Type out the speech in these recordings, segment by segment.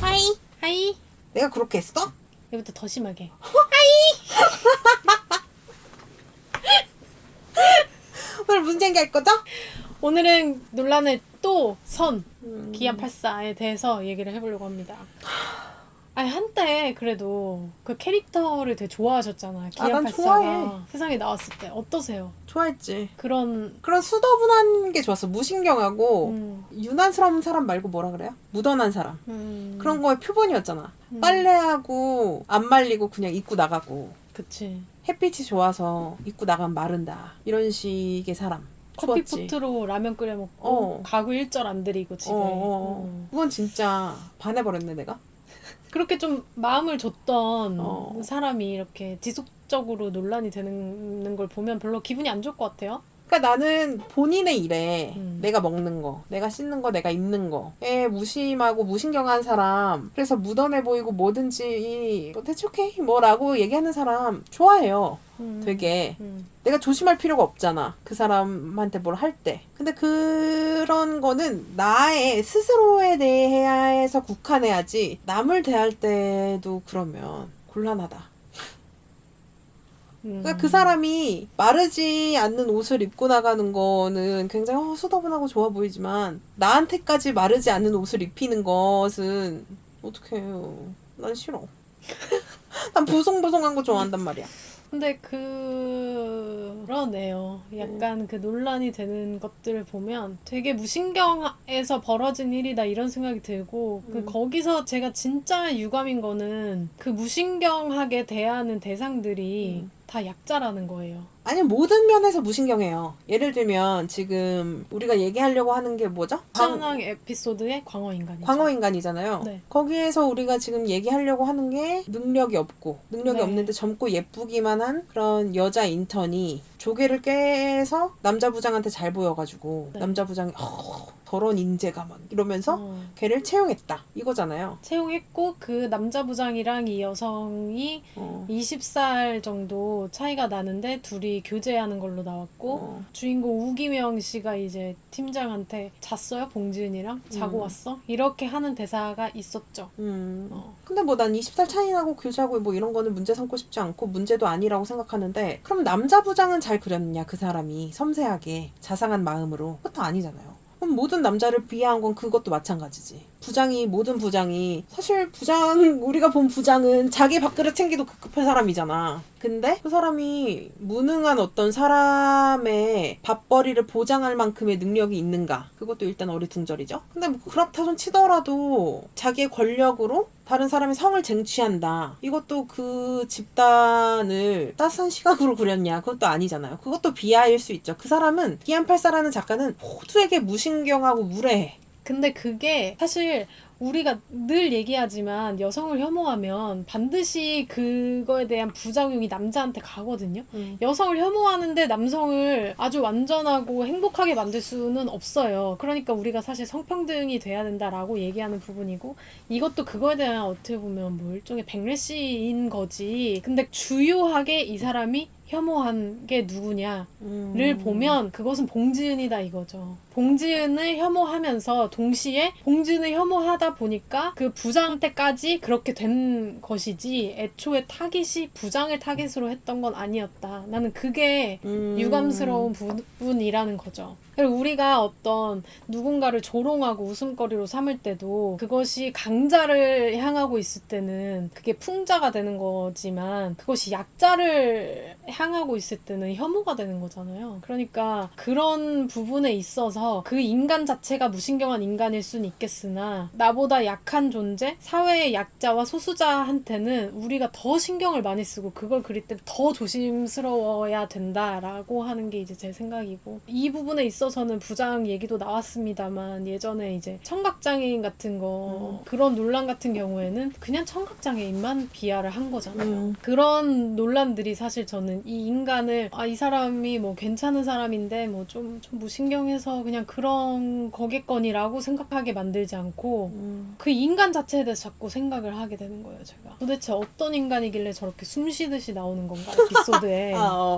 하이. 하이. 내가 그렇게 했어? 얘부터 더 심하게. 오늘 무슨 얘기할 거죠? 오늘은 논란의 또 선 기안 음. 84에 대해서 얘기를 해보려고 합니다. 아니 한때 그래도 그 캐릭터를 되게 좋아하셨잖아. 기안 난 84가 좋아해. 세상에 나왔을 때 어떠세요? 좋아했지. 그런 그런 수더분한 게 좋았어. 무신경하고 음, 유난스러운 사람 말고 뭐라 그래요? 무던한 사람. 그런 거의 표본이었잖아. 빨래하고 안 말리고 그냥 입고 나가고 그치. 햇빛이 좋아서 입고 나가면 마른다. 이런 식의 사람. 좋았지. 커피포트로 라면 끓여 먹고 어. 가구 일절 안 들이고 집에. 그건 진짜 반해버렸네 내가. 그렇게 좀 마음을 줬던 어. 사람이 이렇게 지속적으로 논란이 되는 걸 보면 별로 기분이 안 좋을 것 같아요. 그러니까 나는 본인의 일에 내가 내가 먹는 거, 내가 씻는 거, 내가 입는 거에 무심하고 무신경한 사람, 그래서 무던해 보이고 뭐든지 뭐 대충해 뭐라고 얘기하는 사람 좋아해요. 되게 내가 조심할 필요가 없잖아. 그 사람한테 뭘 할 때. 근데 그런 거는 나의 스스로에 대해서 국한해야지 남을 대할 때도 그러면 곤란하다. 그러니까 그 사람이 마르지 않는 옷을 입고 나가는 거는 굉장히 수더분하고 좋아 보이지만 나한테까지 마르지 않는 옷을 입히는 것은 어떻게 해요. 난 싫어. 난 보송보송한 거 좋아한단 말이야. 근데 그러네요. 약간 그 논란이 되는 것들을 보면 되게 무신경에서 벌어진 일이다 이런 생각이 들고 그 거기서 제가 진짜 유감인 거는 그 무신경하게 대하는 대상들이 다 약자라는 거예요. 아니 모든 면에서 무신경해요. 예를 들면 지금 우리가 얘기하려고 하는 게 뭐죠? 짠왕 에피소드의 광어인간이죠. 광어인간이잖아요. 네. 거기에서 우리가 지금 얘기하려고 하는 게 능력이 없고 능력이 네. 없는데 젊고 예쁘기만 한 그런 여자 인턴이 조개를 깨서 남자 부장한테 잘 보여가지고 네. 남자 부장이 저런 인재가 막 이러면서 걔를 채용했다 이거잖아요. 채용했고 그 남자 부장이랑 이 여성이 20살 정도 차이가 나는데 둘이 교제하는 걸로 나왔고 주인공 우기명 씨가 이제 팀장한테 잤어요? 봉지은이랑? 자고 왔어? 이렇게 하는 대사가 있었죠. 근데 뭐 난 20살 차이 나고 교제하고 뭐 이런 거는 문제 삼고 싶지 않고 문제도 아니라고 생각하는데 그럼 남자 부장은 잘 그렸냐 그 사람이 섬세하게 자상한 마음으로 그것도 아니잖아요. 그럼 모든 남자를 비하한 건 그것도 마찬가지지. 모든 부장이 사실 우리가 본 부장은 자기 밥그릇 챙기도 급급한 사람이잖아. 근데 그 사람이 무능한 어떤 사람의 밥벌이를 보장할 만큼의 능력이 있는가? 그것도 일단 어리둥절이죠. 근데 뭐 그렇다 손 치더라도 자기의 권력으로 다른 사람의 성을 쟁취한다. 이것도 그 집단을 따스한 시각으로 그렸냐? 그것도 아니잖아요. 그것도 비하일 수 있죠. 그 사람은 기안팔사라는 작가는 모두에게 무신경하고 무례해. 근데 그게 사실 우리가 늘 얘기하지만 여성을 혐오하면 반드시 그거에 대한 부작용이 남자한테 가거든요. 여성을 혐오하는데 남성을 아주 완전하고 행복하게 만들 수는 없어요. 그러니까 우리가 사실 성평등이 돼야 된다라고 얘기하는 부분이고 이것도 그거에 대한 어떻게 보면 뭐 일종의 백래시인 거지. 근데 주요하게 이 사람이 혐오한 게 누구냐를 보면 그것은 봉지은이다 이거죠. 봉지은을 혐오하면서 동시에 봉지은을 혐오하다 보니까 그 부장한테까지 그렇게 된 것이지 애초에 타깃이 부장을 타깃으로 했던 건 아니었다. 나는 그게 유감스러운 부분이라는 거죠. 그리고 우리가 어떤 누군가를 조롱하고 웃음거리로 삼을 때도 그것이 강자를 향하고 있을 때는 그게 풍자가 되는 거지만 그것이 약자를 향하고 있을 때는 혐오가 되는 거잖아요. 그러니까 그런 부분에 있어서 그 인간 자체가 무신경한 인간일 수는 있겠으나 나보다 약한 존재, 사회의 약자와 소수자한테는 우리가 더 신경을 많이 쓰고 그걸 그릴 때 더 조심스러워야 된다라고 하는 게 이제 제 생각이고 이 부분에 있어서는 부장 얘기도 나왔습니다만 예전에 이제 청각장애인 같은 거 그런 논란 같은 경우에는 그냥 청각장애인만 비하를 한 거잖아요. 그런 논란들이 사실 저는 이 인간을 이 사람이 뭐 괜찮은 사람인데 뭐 좀 무신경해서 그냥 그런 거겠거니라고 생각하게 만들지 않고 그 인간 자체에 대해서 자꾸 생각을 하게 되는 거예요. 제가 도대체 어떤 인간이길래 저렇게 숨쉬듯이 나오는 건가 에피소드에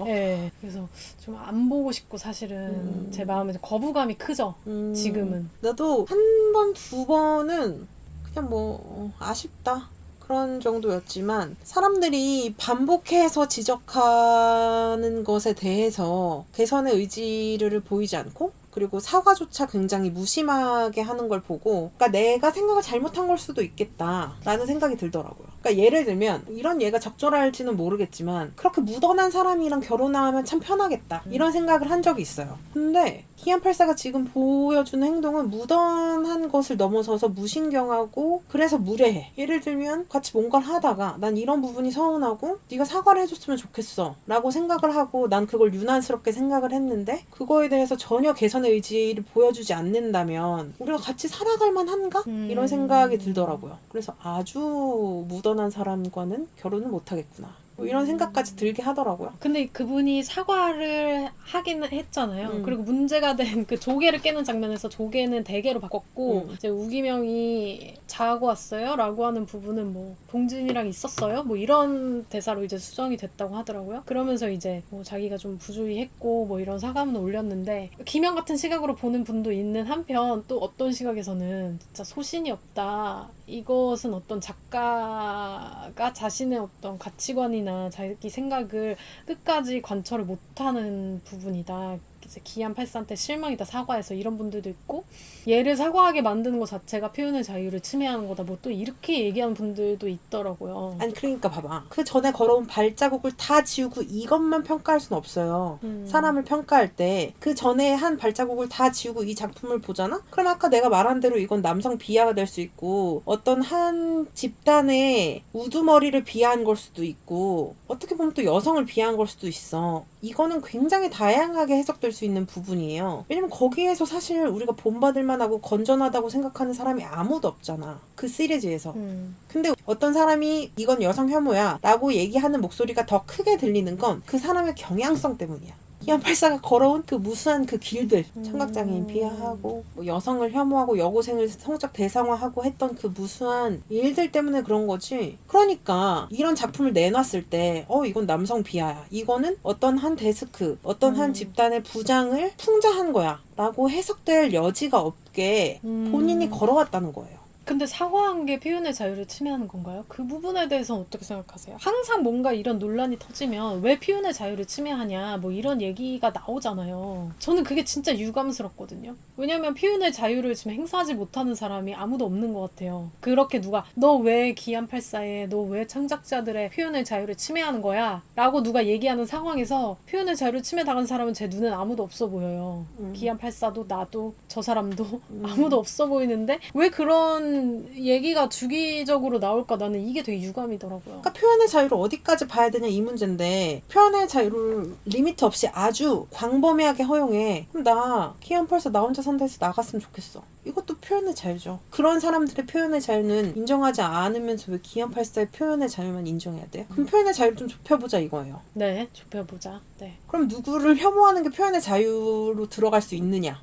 네, 그래서 좀 안 보고 싶고 사실은 제 마음에 거부감이 크죠. 지금은 나도 한 번, 두 번은 그냥 아쉽다. 그런 정도였지만 사람들이 반복해서 지적하는 것에 대해서 개선의 의지를 보이지 않고 그리고 사과조차 굉장히 무심하게 하는 걸 보고 그러니까 내가 생각을 잘못한 걸 수도 있겠다라는 생각이 들더라고요. 그러니까 예를 들면 이런 예가 적절할지는 모르겠지만 그렇게 무던한 사람이랑 결혼하면 참 편하겠다 이런 생각을 한 적이 있어요. 근데 기안84가 지금 보여주는 행동은 무던한 것을 넘어서서 무신경하고 그래서 무례해. 예를 들면 같이 뭔가를 하다가 난 이런 부분이 서운하고 네가 사과를 해줬으면 좋겠어 라고 생각을 하고 난 그걸 유난스럽게 생각을 했는데 그거에 대해서 전혀 개선의 의지를 보여주지 않는다면 우리가 같이 살아갈 만한가? 이런 생각이 들더라고요. 그래서 아주 무던한 사람과는 결혼을 못하겠구나. 이런 생각까지 들게 하더라고요. 근데 그분이 사과를 하긴 했잖아요. 그리고 문제가 된 그 조개를 깨는 장면에서 조개는 대게로 바꿨고 이제 우기명이 자고 왔어요? 라고 하는 부분은 봉진이랑 있었어요? 이런 대사로 이제 수정이 됐다고 하더라고요. 그러면서 이제 자기가 좀 부주의했고 이런 사과문을 올렸는데 김영 같은 시각으로 보는 분도 있는 한편 또 어떤 시각에서는 진짜 소신이 없다. 이것은 어떤 작가가 자신의 어떤 가치관이나 자기 생각을 끝까지 관철을 못하는 부분이다. 이제 기안84한테 실망이다 사과해서 이런 분들도 있고 얘를 사과하게 만드는 것 자체가 표현의 자유를 침해하는 거다 또 이렇게 얘기하는 분들도 있더라고요. 아니 그러니까 봐봐. 그 전에 걸어온 발자국을 다 지우고 이것만 평가할 수는 없어요. 사람을 평가할 때 그 전에 한 발자국을 다 지우고 이 작품을 보잖아? 그럼 아까 내가 말한 대로 이건 남성 비하가 될 수 있고 어떤 한 집단의 우두머리를 비하한 걸 수도 있고 어떻게 보면 또 여성을 비하한 걸 수도 있어. 이거는 굉장히 다양하게 해석될 수 있는 부분이에요. 왜냐면 거기에서 사실 우리가 본받을 만하고 건전하다고 생각하는 사람이 아무도 없잖아. 그 시리즈에서. 근데 어떤 사람이 이건 여성 혐오야 라고 얘기하는 목소리가 더 크게 들리는 건 그 사람의 경향성 때문이야. 기안84가 걸어온 그 무수한 그 길들 청각장애인 비하하고 여성을 혐오하고 여고생을 성적 대상화하고 했던 그 무수한 일들 때문에 그런 거지. 그러니까 이런 작품을 내놨을 때 이건 남성 비하야. 이거는 어떤 한 데스크 어떤 한 집단의 부장을 풍자한 거야 라고 해석될 여지가 없게 본인이 걸어왔다는 거예요. 근데 사과한 게 표현의 자유를 침해하는 건가요? 그 부분에 대해서는 어떻게 생각하세요? 항상 뭔가 이런 논란이 터지면 왜 표현의 자유를 침해하냐 이런 얘기가 나오잖아요. 저는 그게 진짜 유감스럽거든요. 왜냐면 표현의 자유를 지금 행사하지 못하는 사람이 아무도 없는 것 같아요. 그렇게 누가 너 왜 기안84에 너 왜 창작자들의 표현의 자유를 침해하는 거야? 라고 누가 얘기하는 상황에서 표현의 자유를 침해당한 사람은 제 눈엔 아무도 없어 보여요. 기안84도 나도 저 사람도 아무도 없어 보이는데 왜 그런 얘기가 주기적으로 나올까 나는 이게 되게 유감이더라고요. 그러니까 표현의 자유를 어디까지 봐야 되냐 이 문제인데 표현의 자유를 리미트 없이 아주 광범위하게 허용해. 그럼 나 기안84 나 혼자 산다 해서 나갔으면 좋겠어. 이것도 표현의 자유죠. 그런 사람들의 표현의 자유는 인정하지 않으면서 왜 기안84의 표현의 자유만 인정해야 돼요? 그럼 표현의 자유를 좀 좁혀보자 이거예요. 네, 좁혀보자. 네. 그럼 누구를 혐오하는 게 표현의 자유로 들어갈 수 있느냐?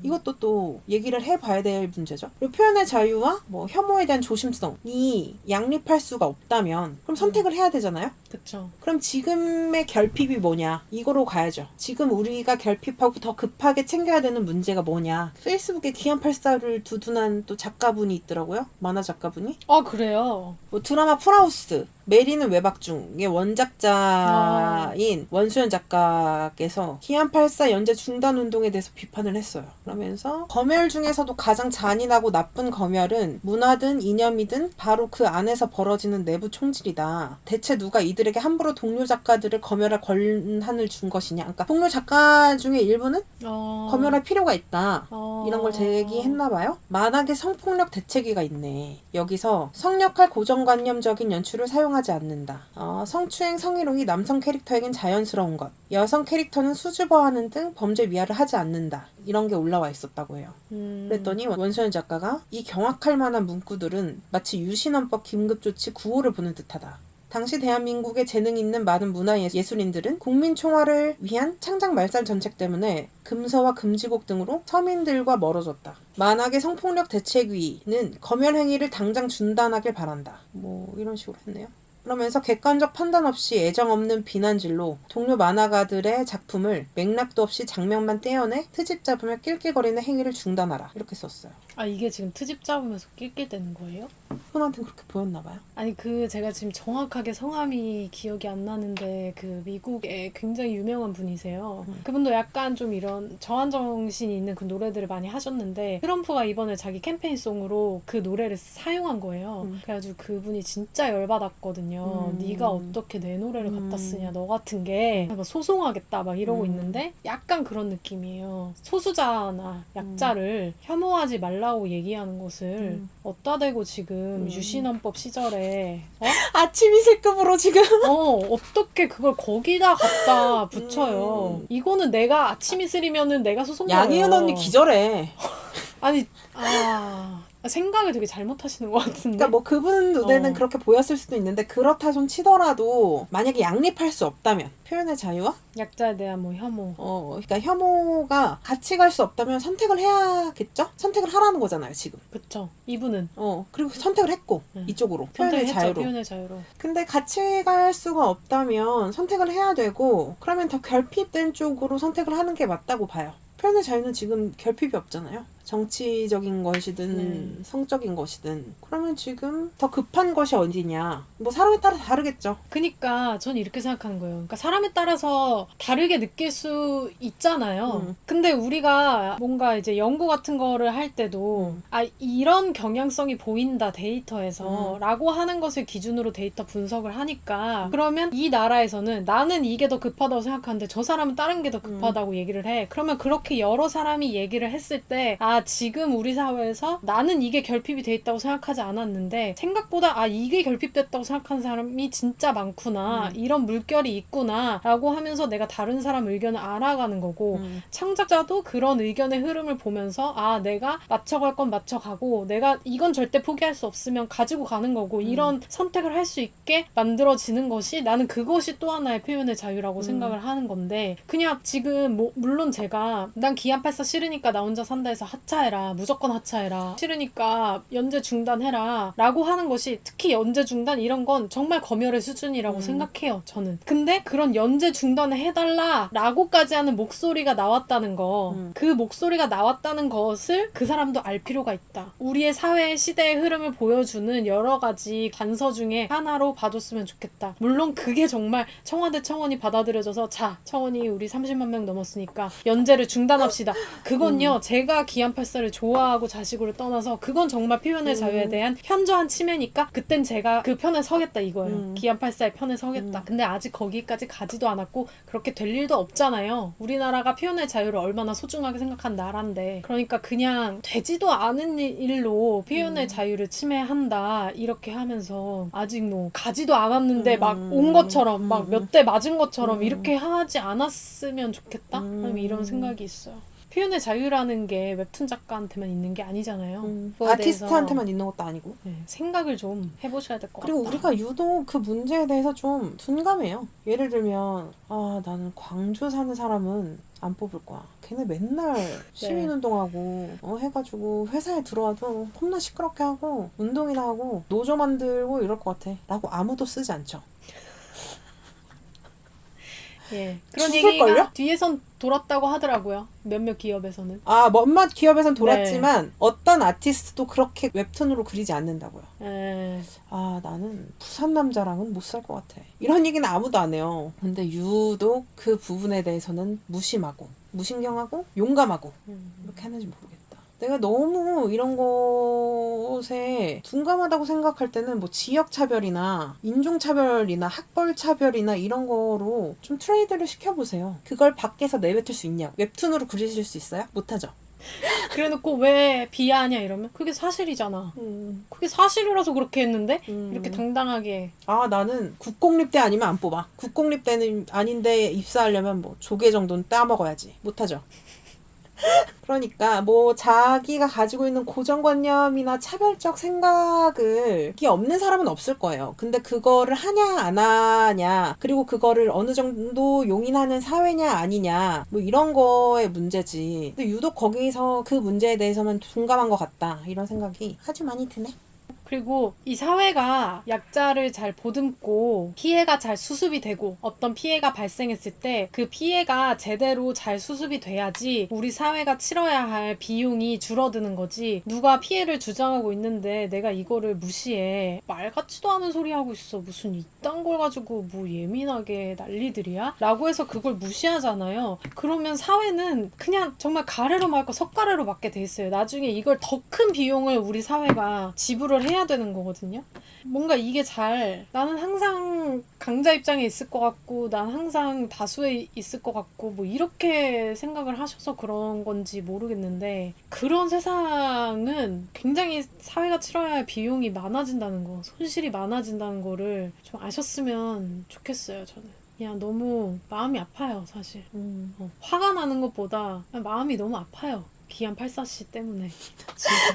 이것도 또 얘기를 해봐야 될 문제죠. 그리고 표현의 자유와 혐오에 대한 조심성이 양립할 수가 없다면 그럼 선택을 해야 되잖아요. 그쵸. 그럼 지금의 결핍이 뭐냐? 이거로 가야죠. 지금 우리가 결핍하고 더 급하게 챙겨야 되는 문제가 뭐냐? 페이스북에 기안84를 두둔한 또 작가분이 있더라고요. 만화 작가분이. 그래요? 드라마 풀하우스 메리는 외박 중의 원작자인 원수연 작가께서 기안84 연재 중단 운동에 대해서 비판을 했어요. 그러면서 검열 중에서도 가장 잔인하고 나쁜 검열은 문화든 이념이든 바로 그 안에서 벌어지는 내부 총질이다. 대체 누가 이들에게 함부로 동료 작가들을 검열할 권한을 준 것이냐. 그러니까 동료 작가 중에 일부는 검열할 필요가 있다. 이런 걸 제기했나 봐요. 만악의 성폭력 대책위가 있네. 여기서 성역할 고정관념적인 연출을 사용하지 않는다. 성추행, 성희롱이 남성 캐릭터에겐 자연스러운 것. 여성 캐릭터는 수줍어하는 등 범죄 미화를 하지 않는다. 이런 게 올라와 있었다고 해요. 그랬더니 원소연 작가가 이 경악할 만한 문구들은 마치 유신헌법 긴급조치 9호를 보는 듯하다. 당시 대한민국에 재능 있는 많은 문화예술인들은 국민총화를 위한 창작 말살 전책 때문에 금서와 금지곡 등으로 서민들과 멀어졌다. 만악의 성폭력 대책위는 검열 행위를 당장 중단하길 바란다. 이런 식으로 했네요. 그러면서 객관적 판단 없이 애정 없는 비난질로 동료 만화가들의 작품을 맥락도 없이 장면만 떼어내 트집 잡으며 낄낄거리는 행위를 중단하라. 이렇게 썼어요. 아, 이게 지금 트집 잡으면서 낄낄대는 거예요? 그분한테는 그렇게 보였나 봐요. 아니, 제가 지금 정확하게 성함이 기억이 안 나는데 그 미국에 굉장히 유명한 분이세요. 그분도 약간 좀 이런 저한정신이 있는 그 노래들을 많이 하셨는데 트럼프가 이번에 자기 캠페인송으로 그 노래를 사용한 거예요. 그래가지고 그분이 진짜 열받았거든요. 네가 어떻게 내 노래를 갖다 쓰냐, 너 같은 게 막 소송하겠다 막 이러고 있는데 약간 그런 느낌이에요. 소수자나 약자를 혐오하지 말라고 얘기하는 것을 어디다 대고 지금 유신헌법 시절에 아침 이슬급으로 지금. 어떻게 그걸 거기다 갖다 붙여요. 이거는 내가 아침 이슬이면은 내가 소송해요. 양희은 언니 기절해. 아니, 생각을 되게 잘못하시는 것 같은데. 그러니까 뭐 그분 눈에는 그렇게 보였을 수도 있는데 그렇다 손 치더라도 만약에 양립할 수 없다면 표현의 자유와 약자에 대한 뭐 혐오. 그러니까 혐오가 같이 갈 수 없다면 선택을 해야겠죠? 선택을 하라는 거잖아요, 지금. 그쵸. 이분은. 그리고 선택을 했고 이쪽으로 표현의 자유로. 표현의 자유로. 근데 같이 갈 수가 없다면 선택을 해야 되고 그러면 더 결핍된 쪽으로 선택을 하는 게 맞다고 봐요. 표현의 자유는 지금 결핍이 없잖아요. 정치적인 것이든 성적인 것이든. 그러면 지금 더 급한 것이 어디냐. 뭐 사람에 따라 다르겠죠. 그니까 전 이렇게 생각하는 거예요. 그러니까 사람에 따라서 다르게 느낄 수 있잖아요. 근데 우리가 뭔가 이제 연구 같은 거를 할 때도 이런 경향성이 보인다 데이터에서 라고 하는 것을 기준으로 데이터 분석을 하니까 그러면 이 나라에서는 나는 이게 더 급하다고 생각하는데 저 사람은 다른 게 더 급하다고 얘기를 해. 그러면 그렇게 여러 사람이 얘기를 했을 때 지금 우리 사회에서 나는 이게 결핍이 돼 있다고 생각하지 않았는데 생각보다 이게 결핍됐다고 생각하는 사람이 진짜 많구나. 이런 물결이 있구나 라고 하면서 내가 다른 사람 의견을 알아가는 거고 창작자도 그런 의견의 흐름을 보면서 내가 맞춰갈 건 맞춰가고 내가 이건 절대 포기할 수 없으면 가지고 가는 거고 이런 선택을 할 수 있게 만들어지는 것이 나는 그것이 또 하나의 표현의 자유라고 생각을 하는 건데 그냥 지금 물론 제가 난 기안84 싫으니까 나 혼자 산다 해서 하차해라. 무조건 하차해라. 싫으니까 연재 중단해라. 라고 하는 것이 특히 연재 중단 이런 건 정말 검열의 수준이라고 생각해요. 저는. 근데 그런 연재 중단을 해달라 라고까지 하는 목소리가 나왔다는 거 그 목소리가 나왔다는 것을 그 사람도 알 필요가 있다. 우리의 사회의 시대의 흐름을 보여주는 여러 가지 단서 중에 하나로 봐줬으면 좋겠다. 물론 그게 정말 청와대 청원이 받아들여져서 자 청원이 우리 30만 명 넘었으니까 연재를 중단합시다. 그건요 제가 기안84를 좋아하고 자식으로 떠나서 그건 정말 표현의 자유에 대한 현저한 침해니까 그땐 제가 그 편에 서겠다 이거예요. 기안84의 편에 서겠다. 근데 아직 거기까지 가지도 않았고 그렇게 될 일도 없잖아요. 우리나라가 표현의 자유를 얼마나 소중하게 생각한 나라인데 그러니까 그냥 되지도 않은 일로 표현의 자유를 침해한다 이렇게 하면서 아직 뭐 가지도 않았는데 막 온 것처럼 막 몇 대 맞은 것처럼 이렇게 하지 않았으면 좋겠다? 이런 생각이 있어요. 표현의 자유라는 게 웹툰 작가한테만 있는 게 아니잖아요. 아티스트한테만 있는 것도 아니고. 생각을 좀 해보셔야 될 것 같다. 그리고 우리가 유독 그 문제에 대해서 좀 둔감해요. 예를 들면 나는 광주 사는 사람은 안 뽑을 거야. 걔네 맨날 시민운동하고 해가지고 회사에 들어와도 겁나 시끄럽게 하고 운동이나 하고 노조 만들고 이럴 것 같아. 라고 아무도 쓰지 않죠. 그런 얘기가 뒤에선 돌았다고 하더라고요. 몇몇 기업에서는. 몇몇 기업에선 돌았지만 어떤 아티스트도 그렇게 웹툰으로 그리지 않는다고요. 나는 부산 남자랑은 못 살 것 같아. 이런 얘기는 아무도 안 해요. 근데 유독 그 부분에 대해서는 무심하고 무신경하고 용감하고 이렇게 하는지 모르겠다. 내가 너무 이런 것에 둔감하다고 생각할 때는 뭐 지역차별이나 인종차별이나 학벌차별이나 이런 거로 좀 트레이드를 시켜보세요. 그걸 밖에서 내뱉을 수 있냐고. 웹툰으로 그리실 수 있어요? 못하죠. 그래놓고 왜 비하하냐 이러면 그게 사실이잖아. 그게 사실이라서 그렇게 했는데 이렇게 당당하게. 나는 국공립대 아니면 안 뽑아. 국공립대는 아닌데 입사하려면 뭐 조개 정도는 따먹어야지. 못하죠. 그러니까 뭐 자기가 가지고 있는 고정관념이나 차별적 생각을 이게 없는 사람은 없을 거예요. 근데 그거를 하냐 안 하냐 그리고 그거를 어느 정도 용인하는 사회냐 아니냐 뭐 이런 거의 문제지. 근데 유독 거기서 그 문제에 대해서만 둔감한 것 같다 이런 생각이 아주 많이 드네. 그리고 이 사회가 약자를 잘 보듬고 피해가 잘 수습이 되고 어떤 피해가 발생했을 때 그 피해가 제대로 잘 수습이 돼야지 우리 사회가 치러야 할 비용이 줄어드는 거지. 누가 피해를 주장하고 있는데 내가 이거를 무시해. 말 같지도 않은 소리 하고 있어. 무슨 이딴 걸 가지고 뭐 예민하게 난리들이야? 라고 해서 그걸 무시하잖아요. 그러면 사회는 그냥 정말 가래로 맞고 석가래로 맞게 돼 있어요. 나중에 이걸 더 큰 비용을 우리 사회가 지불을 해야 되는 거거든요. 뭔가 이게 나는 항상 강자 입장에 있을 것 같고 난 항상 다수에 있을 것 같고 뭐 이렇게 생각을 하셔서 그런 건지 모르겠는데 그런 세상은 굉장히 사회가 치러야 할 비용이 많아진다는 거, 손실이 많아진다는 거를 좀 아셨으면 좋겠어요. 저는 그냥 너무 마음이 아파요, 사실. 화가 나는 것보다 그냥 마음이 너무 아파요. 기안 84씨 때문에.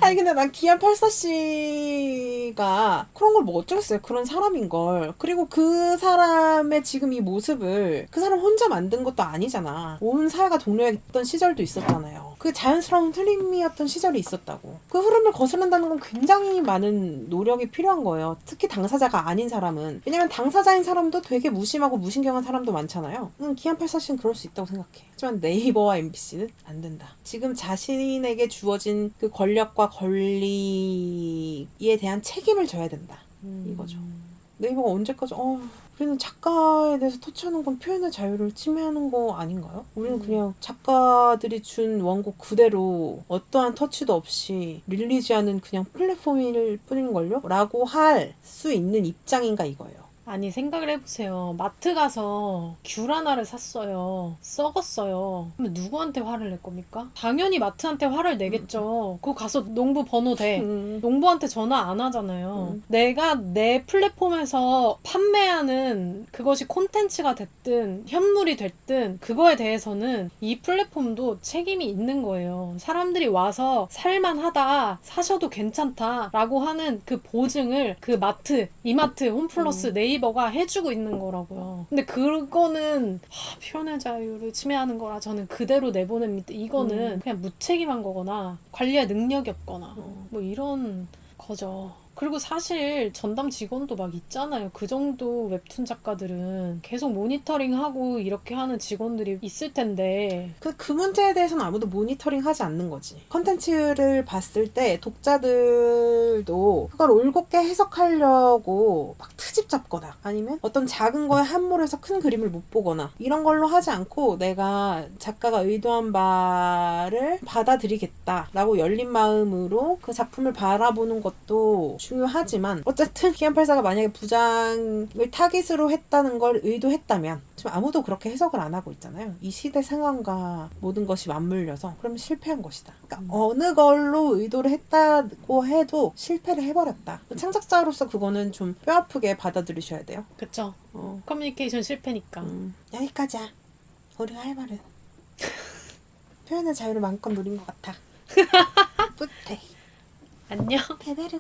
아니 근데 난 기안 84씨가 그런 걸 뭐 어쩌겠어요. 그런 사람인 걸. 그리고 그 사람의 지금 이 모습을 그 사람 혼자 만든 것도 아니잖아. 온 사회가 동료했던 시절도 있었잖아요. 그 자연스러운 흐름이었던 시절이 있었다고. 그 흐름을 거스른다는 건 굉장히 많은 노력이 필요한 거예요. 특히 당사자가 아닌 사람은. 왜냐면 당사자인 사람도 되게 무심하고 무신경한 사람도 많잖아요. 기안 84씨는 그럴 수 있다고 생각해. 하지만 네이버와 MBC는 안 된다. 지금 자신에게 주어진 그 권력과 권리에 대한 책임을 져야 된다. 이거죠. 네이버가 언제까지 우리는 작가에 대해서 터치하는 건 표현의 자유를 침해하는 거 아닌가요? 우리는 그냥 작가들이 준 원고 그대로 어떠한 터치도 없이 릴리즈하는 그냥 플랫폼일 뿐인걸요? 라고 할 수 있는 입장인가 이거예요. 아니 생각을 해보세요. 마트 가서 귤 하나를 샀어요. 썩었어요. 그러면 누구한테 화를 낼 겁니까? 당연히 마트한테 화를 내겠죠. 그거 가서 농부 번호 대. 농부한테 전화 안 하잖아요. 내가 내 플랫폼에서 판매하는 그것이 콘텐츠가 됐든 현물이 됐든 그거에 대해서는 이 플랫폼도 책임이 있는 거예요. 사람들이 와서 살만하다, 사셔도 괜찮다 라고 하는 그 보증을 그 마트, 이마트, 홈플러스, 네이버가 해주고 있는 거라고요. 근데 그거는 표현의 자유를 침해하는 거라 저는 그대로 내보냅니다. 이거는 그냥 무책임한 거거나 관리할 능력이 없거나 뭐 이런 거죠. 그리고 사실 전담 직원도 막 있잖아요. 그 정도 웹툰 작가들은 계속 모니터링하고 이렇게 하는 직원들이 있을 텐데 그 문제에 대해서는 아무도 모니터링 하지 않는 거지. 컨텐츠를 봤을 때 독자들도 그걸 올곧게 해석하려고 막 트집 잡거나 아니면 어떤 작은 거에 함몰해서 큰 그림을 못 보거나 이런 걸로 하지 않고 내가 작가가 의도한 바를 받아들이겠다라고 열린 마음으로 그 작품을 바라보는 것도 중요하지만 어쨌든 기안84가 만약에 부장을 타깃으로 했다는 걸 의도했다면 지금 아무도 그렇게 해석을 안 하고 있잖아요. 이 시대 상황과 모든 것이 맞물려서 그러면 실패한 것이다. 그러니까 어느 걸로 의도를 했다고 해도 실패를 해버렸다. 창작자로서 그거는 좀 뼈아프게 받아들이셔야 돼요. 그쵸. 커뮤니케이션 실패니까. 여기까지야. 우리가 할 말은. 표현의 자유를 마음껏 누린 것 같아. 뿌듯해. 안녕. 베베르.